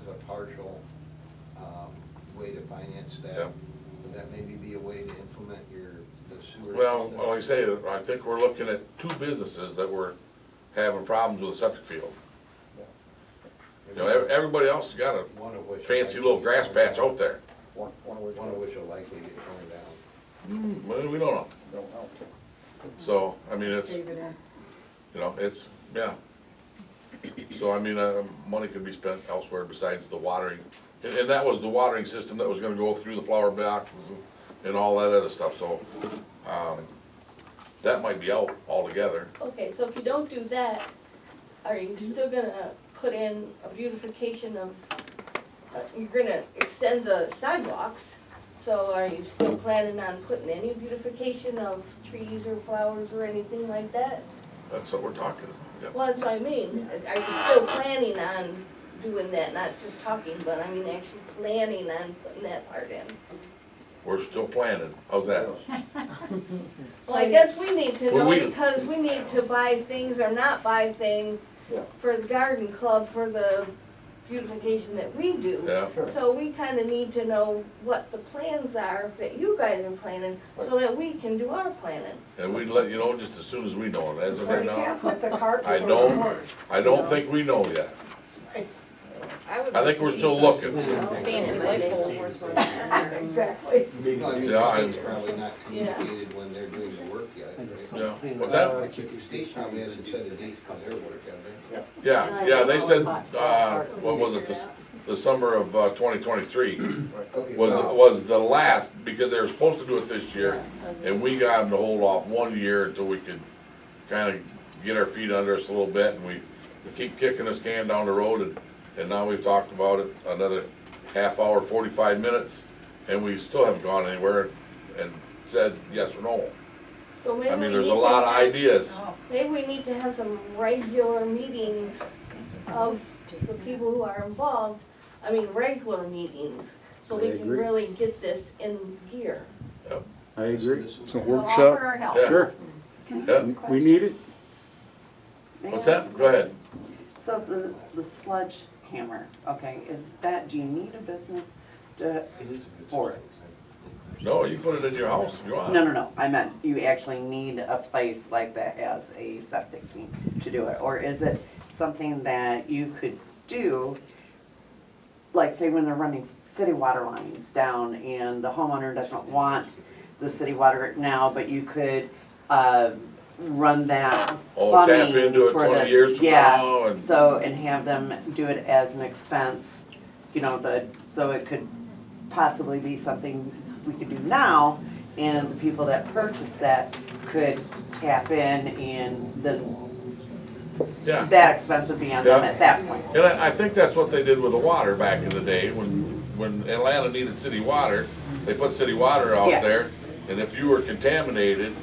is a partial, way to finance that. Yep. Would that maybe be a way to implement the sewer? Well, system? like I say, I think we're looking at two businesses that were having problems with the septic field. You know, everybody else has got a One of which fancy will little likely grass get torn patch down. out there. One One of which will likely get torn down. Well, we don't know. don't know. So, I mean, it's, Over there. you know, it's, yeah. So, I mean, money could be spent elsewhere besides the watering. And that was the watering system that was gonna go through the flower boxes and all that other stuff, so, that might be out altogether. Okay, so if you don't do that, are you still gonna put in a beautification of, you're gonna extend the sidewalks, so are you still planning on putting any beautification of trees or flowers or anything like that? That's what we're talking about, yep. Well, that's what I mean, are you still planning on doing that, not just talking, but I mean actually planning on putting that part in? We're still planning, how's that? Well, I guess we need to Well, know, we- because we need to buy things or not buy things Yeah. for the garden club, for the beautification that we do. Yeah, Sure. So we kinda need to know what the plans are that you guys are planning, so that we can do our planning. and we'd let you know just as soon as we know, and as of But right you now, can't put the cart I before the don't- horse. I don't think we know yet. would I like think to we're see still some- looking. Fancy light poles. Exactly. Well, I mean, Yeah, the state's probably not Yeah. communicated when they're doing the work yet. right? Yeah, what's that? The state probably hasn't set a date for their work, have they? Yeah, they said, what was it, the summer of 2023 Okay, was, well, was the last, because they were supposed to do it this year, and we got them to hold off 1 year until we could kinda get our feet under us a little bit, and we keep kicking this can down the road, and now we've talked about it another half hour, 45 minutes, and we still haven't gone anywhere and said yes or no. So maybe I we mean, there's need a to lot of have- ideas. Maybe we need to have some regular meetings of the people who are involved, I mean, regular meetings, so we I can agree. really get this in gear. I agree. So We'll workshop. offer our help. Yeah. Sure. Yeah, We need it. what's that? Go ahead. So the sludge hammer, okay, is that, do you need a business to, it is a good for start. No, you put it in your house if you want. no, I meant you actually need a place like that as a septic tank to do it? Or is it something that you could do, like say when they're running city water lines down and the homeowner doesn't want the city water now, but you could, run that Oh, plumbing tap into it for 20 the- years from yeah, now and. So, and have them do it as an expense, you know, so it could possibly be something we could do now, and the people that purchase that could tap in, and then Yeah, that expense would be on them Yeah. at that point. and I think that's what they did with the water back in the day, when Atlanta needed city water, they put city water out Yeah. there, and if you were contaminated,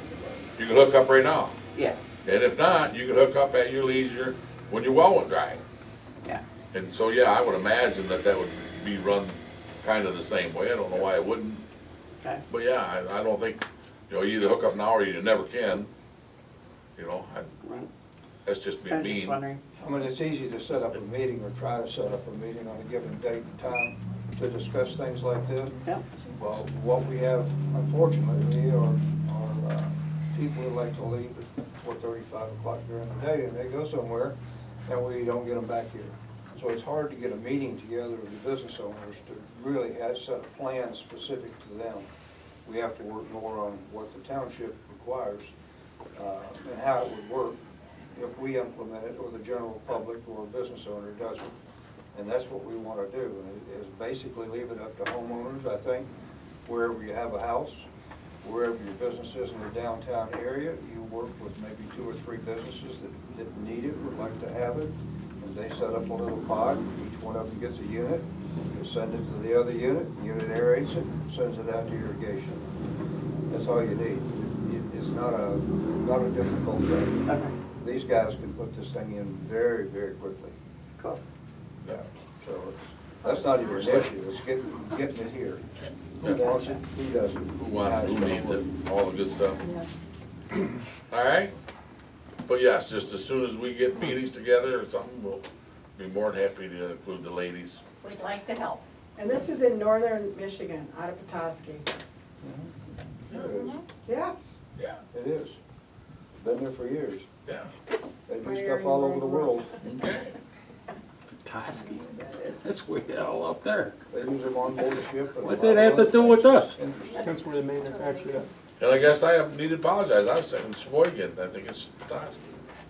you could hook up right now. Yeah, And if not, you could hook up at your leisure when your well went dry. yeah, And so, yeah, I would imagine that would be run kind of the same way, I don't know why it wouldn't. okay. But yeah, I don't think, you know, you either hook up now or you never can. You know, Right. that's just I being was just mean. wondering, I mean, it's easy to set up a meeting or try to set up a meeting on a given date and time to discuss things like this. yeah, Well, what we have unfortunately are people who like to leave at 4:30, 5 o'clock during the day, and they go somewhere, and we don't get them back here. So it's hard to get a meeting together of the business owners to really set a plan specific to them. We have to work more on what the township requires, and how it would work if we implement it, or the general public or a business owner doesn't. And that's what we want to do, is basically leave it up to homeowners, I think, wherever you have a house, wherever your business is in the downtown area, you work with maybe 2 or 3 businesses that need it, would like to have it, and they set up a little pod, each one of them gets a unit, you send it to the other unit, the unit aerates it, sends it out to irrigation. That's all you need. It's not a difficult thing. okay, These guys can put this thing in very, very quickly. cool. Yeah, so that's not even an issue, it's getting it here. Who wants it, who doesn't? Who wants it, How who it's needs gonna it, work. all the good stuff. All right? But yes, just as soon as we get meetings together or something, we'll be more than happy to include the ladies. We'd like to help. And this is in northern Michigan, out of Petoskey. It is, Yes. Yeah, it is. It's been there for years. yeah, They do stuff all over the world. okay. Petoskey. That's way the hell up there. They use them on board the ship. and a What's lot that of have to other do with things. us? Interesting. That's where the manufacturer is. And I guess I need to apologize, I was saying Sheboygan, I think it's Petoskey.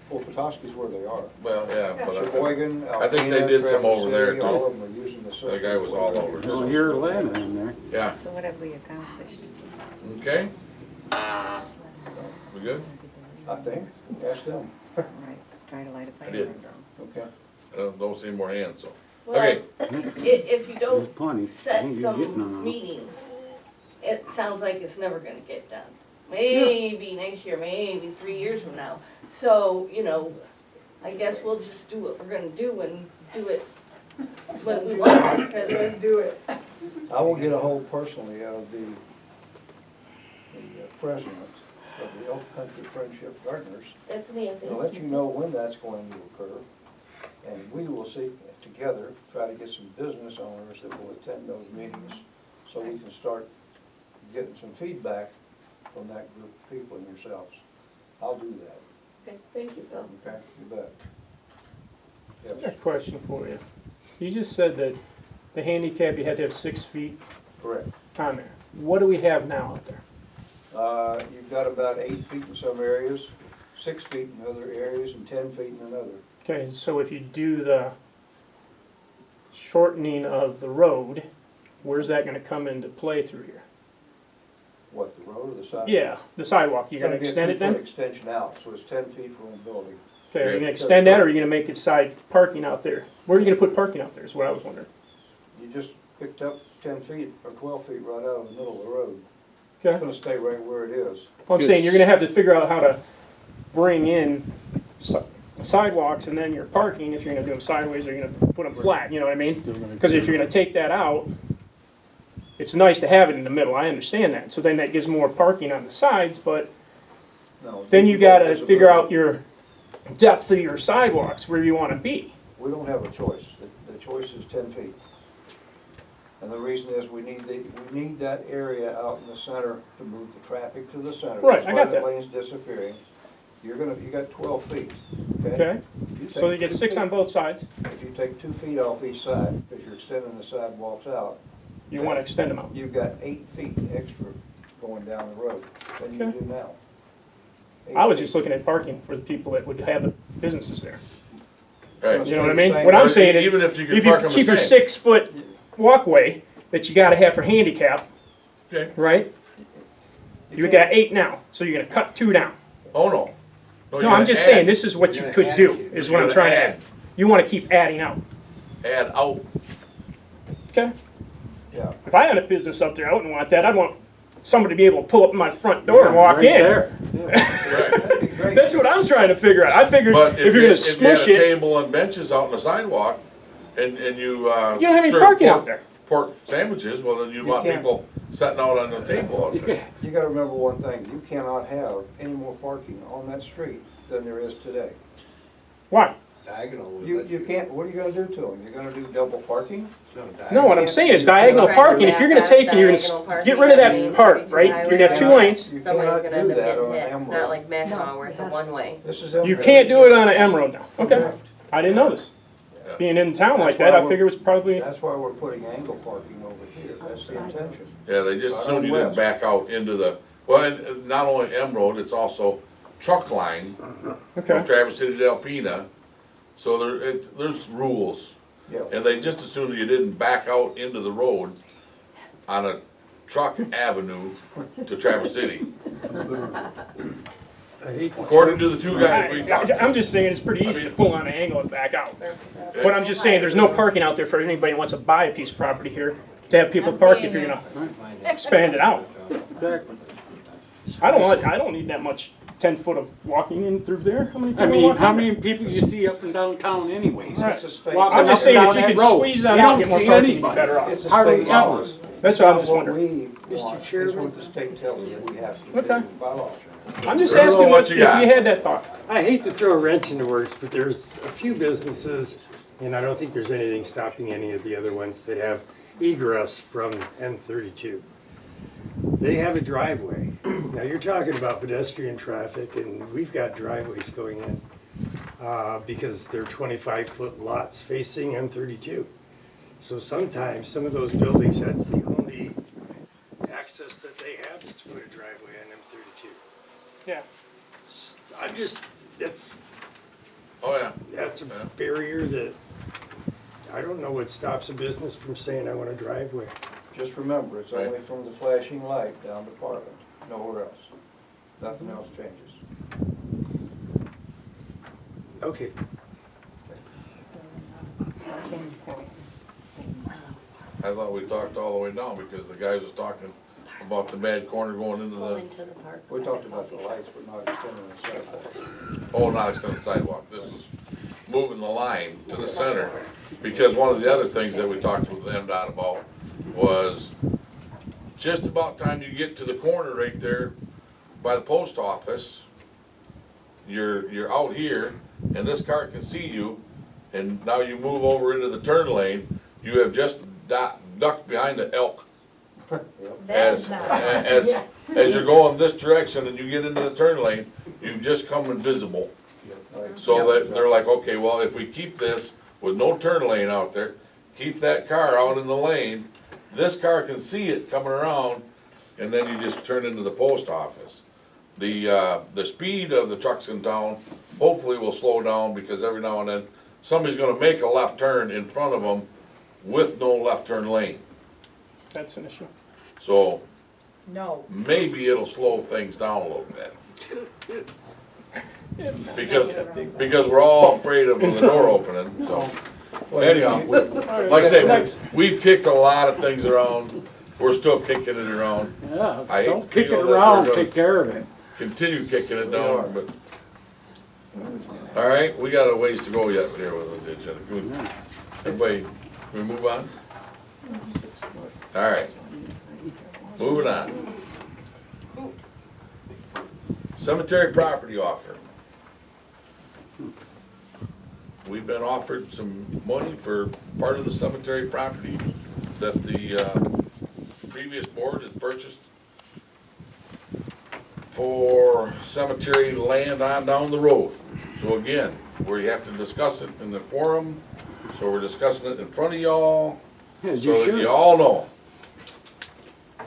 Well, Petoskey's where they are. Well, yeah, but Sheboygan, I think they Alpena, did some Traverse over there, City, too. all of them are using the system. that guy was all over. Well, you're landing in there. Yeah, So what have we accomplished? okay. We good? I think, ask them. Right, try to light a fire. I did. Okay. I don't see more hands, so. Well, Okay. if you There's don't plenty. I set think you're getting some on. meetings, it sounds like it's never gonna get done. Maybe next year, maybe 3 years from now. So, you know, I guess we'll just do what we're gonna do and do it when we want to. 'cause Let's do it. I will get a hold personally out of the president of the Elk Country Friendship Gardeners That's Nancy. to let you know when that's going to occur. And we will see, together, try to get some business owners that will attend those meetings so we can start getting some feedback from that group of people and yourselves. I'll do that, Okay, thank you, Phil. okay? You bet. I got a Yes, question for you. You just said that the handicap, you had to have 6 feet correct. on there. What do we have now out there? You've got about 8 feet in some areas, 6 feet in other areas, and 10 feet in another. Okay, so if you do the shortening of the road, where's that gonna come into play through here? What, the road or the sidewalk? Yeah, the sidewalk, you're gonna extend it It's gonna be a then? 2-foot extension out, so it's 10 feet from the building. Okay, are you gonna extend that, or are you gonna make it side parking out there? Where are you gonna put parking out there, is what I was wondering. You just picked up 10 feet or 12 feet right out of the middle of the road. It's Okay, gonna stay right where it is. well, I'm saying, you're gonna have to figure out how to bring in sidewalks and then your parking, if you're gonna do them sideways, or you're gonna put them flat, you know what I mean? Because if you're gonna take that out, it's nice to have it in the middle, I understand that. So then that gives more parking on the sides, but No, then you gotta visibility. figure out your depth of your sidewalks, where you wanna be. We don't have a choice. The choice is 10 feet. And the reason is we need that area out in the center to move the traffic to the center. Right, I got That's that. why the lane's disappearing. You got 12 feet, Okay? You So you take get 2 6 on feet. both sides, If you take 2 feet off each side, because you're extending the sidewalks out, you wanna extend them out. you've got 8 feet extra going down the road than you Okay. do now. 8 I was feet. just looking at parking for the people that would have the businesses there. Right. You know what I mean? Same. What I'm saying is, Even if you could if you park them the keep your same. 6-foot walkway that you gotta have for handicap, Okay, right? You can't- got 8 now, so you're gonna cut 2 down. oh, no. No, you're I'm gonna just add- saying, this is what you You're could gonna do, add to. is You're what I'm gonna trying to add. add. You wanna keep adding out, Add out, okay? Yeah, If I had a business up there, I wouldn't want that, I'd want somebody to be able to pull up my front door and walk Right in. there. right. that'd be great. That's what I'm trying to figure out. I figured But if you're gonna if you had smush a it, table and benches out on the sidewalk, and you, you don't have any serve parking pork- out there. Pork sandwiches, well, then you You want can't. people sitting out on the table out there. You gotta remember one thing, you cannot have any more parking on that street than there is today. Why? Diagonal. would You let can't, what are you gonna do to them? You're gonna do double parking? No, No, what I'm can't- saying is you can't diagonal do parking, if you're gonna take and you're gonna Diagonal parking get rid of on Main that part, Street right? Highway. You're gonna have 2 cannot- lanes. You Somebody's cannot gonna do end up that on getting hit. It's Emerald. not like Mackinac where it's a one-way. This is You Emerald. can't do it on an M road now. Okay, Correct. I didn't notice. Yeah. Being in town like That's that, why I we're- figure it was probably, That's why we're putting angle parking over here, that's the intention. Yeah, they just Right assumed on you didn't west. back out into the, well, and not only M Road, it's also truck line from okay. Traverse City to Alpena. So there's rules, Yeah, and they just assumed you didn't back out into the road on a truck avenue to Traverse City. According to the 2 guys we talked to. I'm just saying, it's pretty easy I to mean- pull on an angle and back out. But I'm just saying, there's no parking out there for anybody who wants to buy a piece of property here, to have people I'm park saying if you're that- gonna expand it out. Exactly. I don't need that much 10 foot of walking in through there. How many I people mean, walk how in there? many people you see up and down town anyways? Right. it's a state. Walking I'm just up and saying, if down you that could road. squeeze that You out, don't get more see parking, you'd be anybody. better off. It's a Hardly state ever. law. That's what I'm just What wondering. we want is what the state tells you we have to do Okay. by law. I'm just Everyone, asking what what, you if you got? had that thought. I hate to throw a wrench in the works, but there's a few businesses And I don't think there's anything stopping any of the other ones that have egress from M32. They have a driveway. Now you're talking about pedestrian traffic, and we've got driveways going in because they're 25-foot lots facing M32. So sometimes some of those buildings, that's the only access that they have is to put a driveway on M32. Yeah. I'm just, Oh, yeah. that's a barrier that, I don't know what stops a business from saying I want a driveway. Just remember, it's Right. only from the flashing light down to Parliament, nowhere else. Nothing else changes. Okay, I thought we talked all the way down because the guys was talking about the bad corner going into Go the, into the park. We talked about the lights, but not extending the sidewalk. oh, not extended sidewalk. This is moving the line to the center. Because one of the other things that we talked with MDOT about was just about time you get to the corner right there by the post office, you're out here and this car can see you, and now you move over into the turn lane, you have just ducked behind the elk. As you're going this direction and you get into the turn lane, you've just come invisible. Right. So that they're like, okay, well, if we keep this with no turn lane out there, keep that car out in the lane, this car can see it coming around, and then you just turn into the post office. The speed of the trucks in town hopefully will slow down, because every now and then, somebody's gonna make a left turn in front of them with no left turn lane. That's an issue. So No. maybe it'll slow things down a little bit. Because we're all afraid of the door opening, so. Anyhow, like I say, we've kicked a lot of things around, we're still kicking it around. Yeah, I hate don't to kick it feel that we're around, gonna- take care of it. Continue kicking it down, but. All right, we got a ways to go yet here with the agenda. Can we- Everybody, can we move on? All right, moving on. Cemetery property offer. We've been offered some money for part of the cemetery property that the previous board had purchased for cemetery land on down the road. So again, we have to discuss it in the quorum, so we're discussing it in front of y'all, As so you that should. you all know.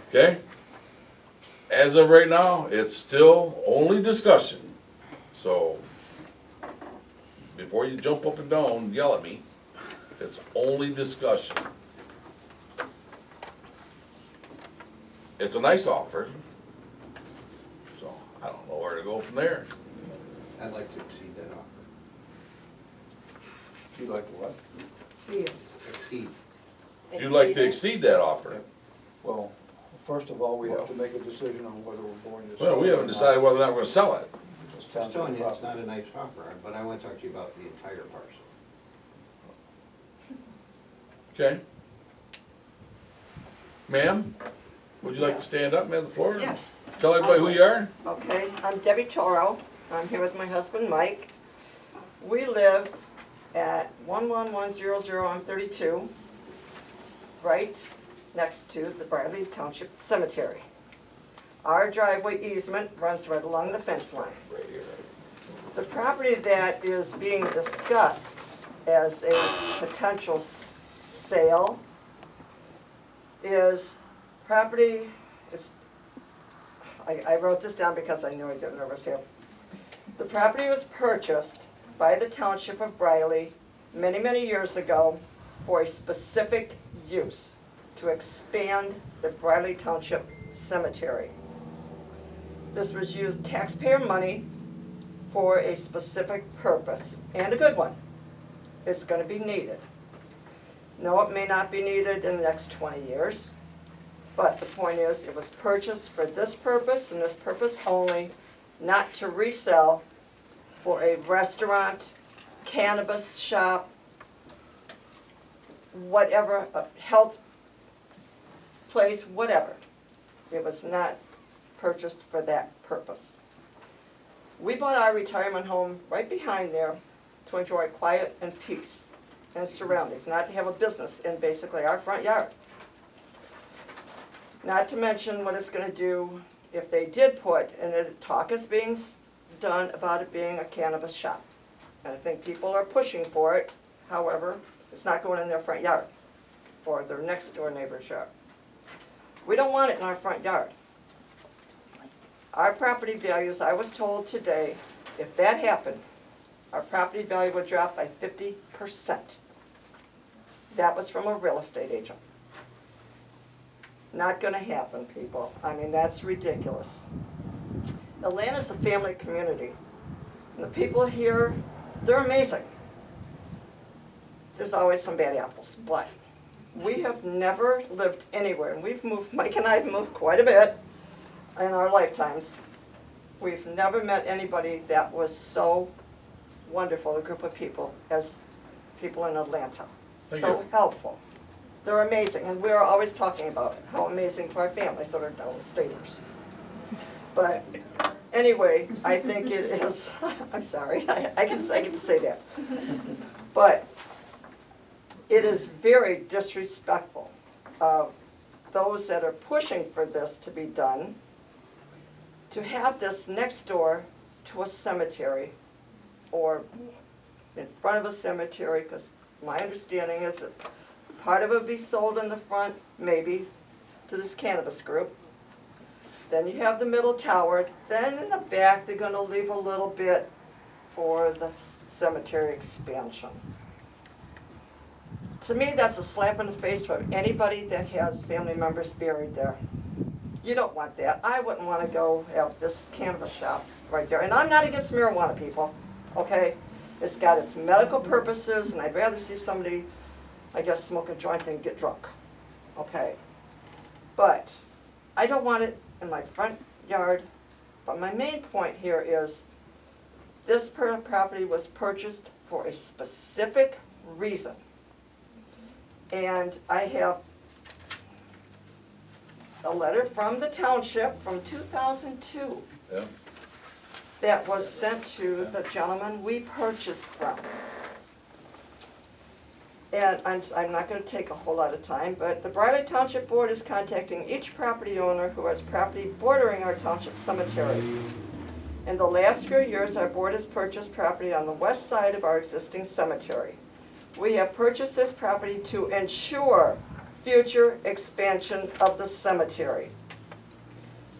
Okay? As of right now, it's still only discussion, so before you jump up and down and yell at me, it's only discussion. It's a nice offer, so I don't know where to go from there. I'd like to exceed that offer. You'd like to what? See it. Exceed. You'd like to exceed that offer. Well, first of all, we have to make a decision on whether we're going to. Well, we haven't decided whether or not we're gonna sell it. It's I'm township telling you, it's property. not a nice offer, but I want to talk to you about the entire parcel. Okay? Ma'am, would you like to stand up and have the floor? Yes. Tell everybody who you are? Okay, I'm Debbie Toro. I'm here with my husband, Mike. We live at 11100 on 32, right next to the Briley Township Cemetery. Our driveway easement runs right along the fence line. Right here. The property that is being discussed as a potential sale is property, I wrote this down because I knew I'd get nervous here. The property was purchased by the Township of Briley many, many years ago for a specific use, to expand the Briley Township Cemetery. This was used taxpayer money for a specific purpose, and a good one. It's gonna be needed. No, it may not be needed in the next 20 years, but the point is, it was purchased for this purpose and this purpose only, not to resell for a restaurant, cannabis shop, whatever, a health place, whatever. It was not purchased for that purpose. We bought our retirement home right behind there to enjoy quiet and peace. and surroundings, not to have a business in basically our front yard. Not to mention what it's gonna do if they did put, and the talk is being done about it being a cannabis shop. And I think people are pushing for it, however, it's not going in their front yard or their next door neighbor's yard. We don't want it in our front yard. Our property values, I was told today, if that happened, our property value would drop by 50%. That was from a real estate agent. Not gonna happen, people. I mean, that's ridiculous. Atlanta's a family community. And the people here, they're amazing. There's always some bad apples, but we have never lived anywhere, and we've moved, Mike and I have moved quite a bit in our lifetimes. We've never met anybody that was so wonderful, a group of people, as people in Atlanta. So helpful. They're amazing, and we're always talking about it, how amazing to our families that are downstaters. But anyway, I think it is, I'm sorry, I get to say that. But it is very disrespectful of those that are pushing for this to be done, to have this next door to a cemetery or in front of a cemetery, because my understanding is that part of it would be sold in the front, maybe, to this cannabis group. Then you have the middle tower, then in the back they're gonna leave a little bit for the cemetery expansion. To me, that's a slap in the face for anybody that has family members buried there. You don't want that. I wouldn't wanna go have this cannabis shop right there. And I'm not against marijuana, people, okay? It's got its medical purposes, and I'd rather see somebody, I guess, smoke a joint than get drunk, okay? But I don't want it in my front yard. But my main point here is this property was purchased for a specific reason. And I have a letter from the township from 2002 Yeah. that was sent to the gentleman we purchased from. And I'm not gonna take a whole lot of time, but the Briley Township Board is contacting each property owner who has property bordering our township cemetery. In the last few years, our board has purchased property on the west side of our existing cemetery. We have purchased this property to ensure future expansion of the cemetery.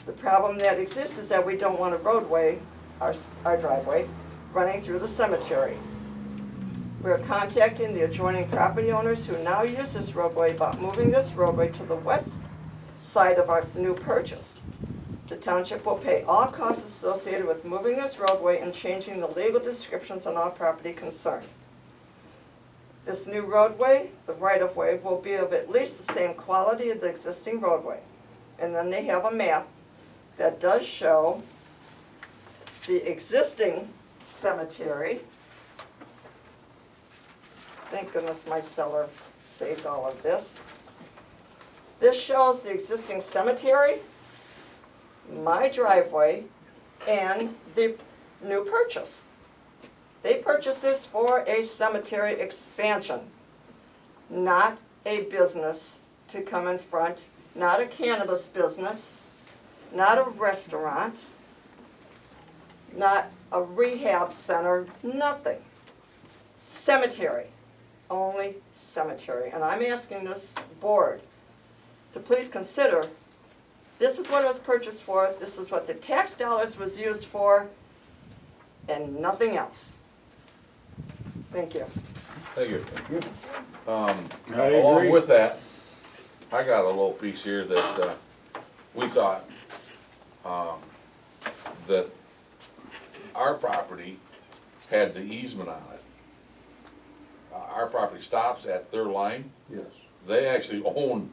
The problem that exists is that we don't want a roadway, our driveway, running through the cemetery. We are contacting the adjoining property owners who now use this roadway about moving this roadway to the west side of our new purchase. The township will pay all costs associated with moving this roadway and changing the legal descriptions on all property concerned. This new roadway, the right-of-way, will be of at least the same quality as the existing roadway. And then they have a map that does show the existing cemetery. Thank goodness my seller saved all of this. This shows the existing cemetery, my driveway, and the new purchase. They purchased this for a cemetery expansion, not a business to come in front, not a cannabis business, not a restaurant, not a rehab center, nothing. Cemetery, only cemetery. And I'm asking this board to please consider, this is what it was purchased for, this is what the tax dollars was used for, and nothing else. Thank you. Thank you. I Along agree. with that, I got a little piece here that, we thought, that our property had the easement on it. Our property stops at their line. Yes. They actually own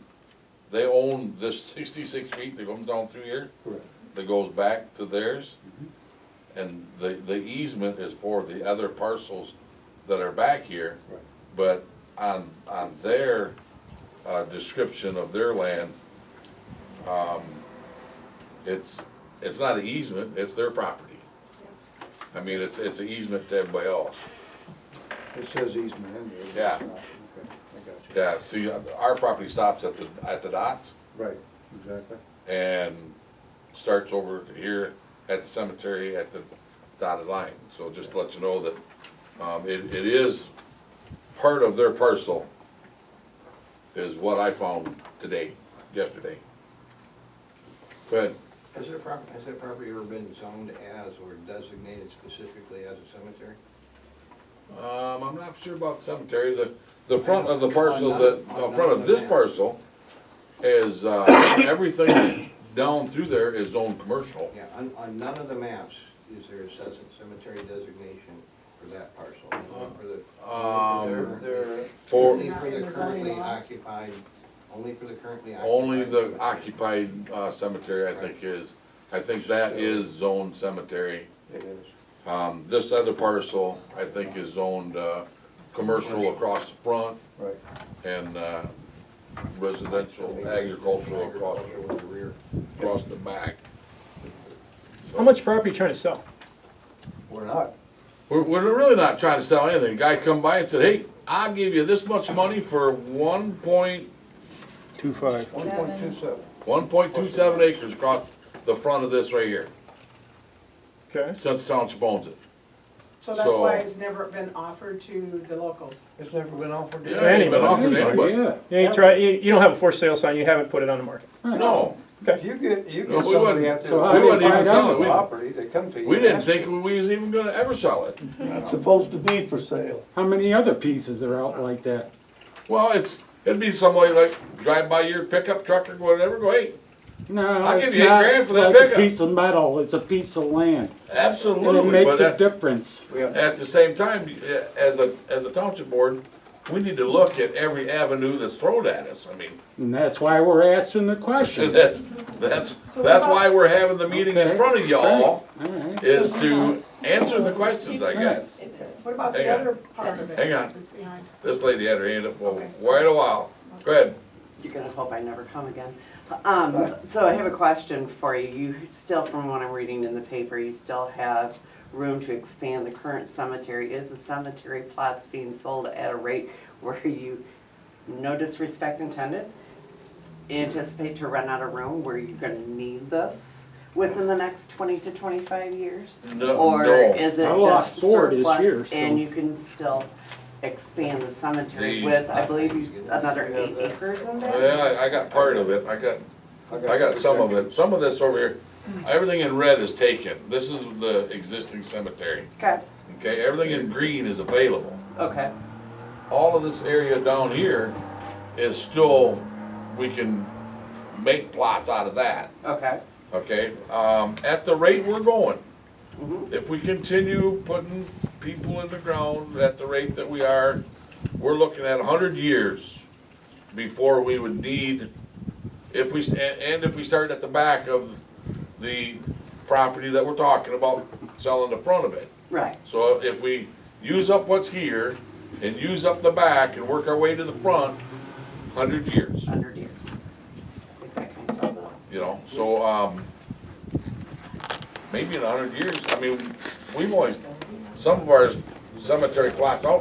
this 66 feet that comes down through here, Correct. that goes back to theirs. And the easement is for the other parcels that are back here. Right. But on their, description of their land, it's not an easement, it's their property. I mean, it's an easement to everybody else. It's says easement in there. but Yeah. it's not. Okay, I got you. Yeah, see, our property stops at the dots Right, exactly. and starts over here at the cemetery at the dotted line. So just to let you know that, it is part of their parcel is what I found yesterday. Go ahead. Has that property ever been zoned as or designated specifically as a cemetery? I'm not sure about the cemetery, the front of the parcel the front of this parcel is, everything down through there is zoned commercial. Yeah, on none of the maps is there a cemetery designation for that parcel. Only for the currently occupied, only for the currently occupied. Only the occupied, cemetery, I think that is zoned cemetery. It is. This other parcel, I think is zoned, commercial across the front Right. and, residential, agricultural With the rear. across the back. How much property are you trying to sell? We're not. We're really not trying to sell anything. Guy come by and said, hey, I'll give you this much money for 2.5. 1.27 acres across the front of this right here, Okay. since township owns it. So that's why it's never been offered to the locals. It's never been offered to Yeah, it ain't been offered to anybody. Yeah. You ain't try, you don't have a for sale sign, you haven't put it on the market. No, If you get No, we somebody wouldn't. out there. So how we do you wouldn't even find sell out? it. We- Property, they come to you. We and didn't ask think you. we was even gonna ever sell it. Not supposed to be for sale. How many other pieces are out like that? Well, it'd be somebody like drive by your pickup truck or whatever, go, hey, No, I'll it's give you not $8,000 for that like a pickup. piece of metal, it's a piece of land. And it absolutely, makes but a difference. at the same time, as a township board, we need to look at every avenue that's thrown at us. I mean, And that's why we're asking the questions. that's why we're having the meeting in Okay. front of y'all, All right. is to answer the questions, I guess. What about the Hang on. other part of it? Hang on. That's behind? This lady had her hand up for Okay. quite a while. Go ahead. You're gonna hope I never come again. So I have a question for you. You still, from what I'm reading in the paper, you still have room to expand the current cemetery. Is the cemetery plots being sold at a rate where you, no disrespect intended, anticipate to run out of room where you're gonna need this within the next 20 to 25 years? No, Or no. is it I lost just 4 this surplus year, so- and you can still expand the cemetery The- with, I believe, another 8 acres in there? Yeah, I got part of it. I got some of it. Some of this over here, everything in red is taken. This is the existing cemetery. Okay, Okay, everything in green is available. okay, All of this area down here is still, we can make plots out of that, okay. okay? At the rate we're going, Mhm. if we continue putting people in the ground at the rate that we are, we're looking at 100 years before we would need, if we start at the back of the property that we're talking about, selling the front of it. Right, So if we use up what's here and use up the back and work our way to the front, 100 years, 100 years. I think that kind of does it. you know, so, maybe in 100 years, I mean, we've always, some of our cemetery plots out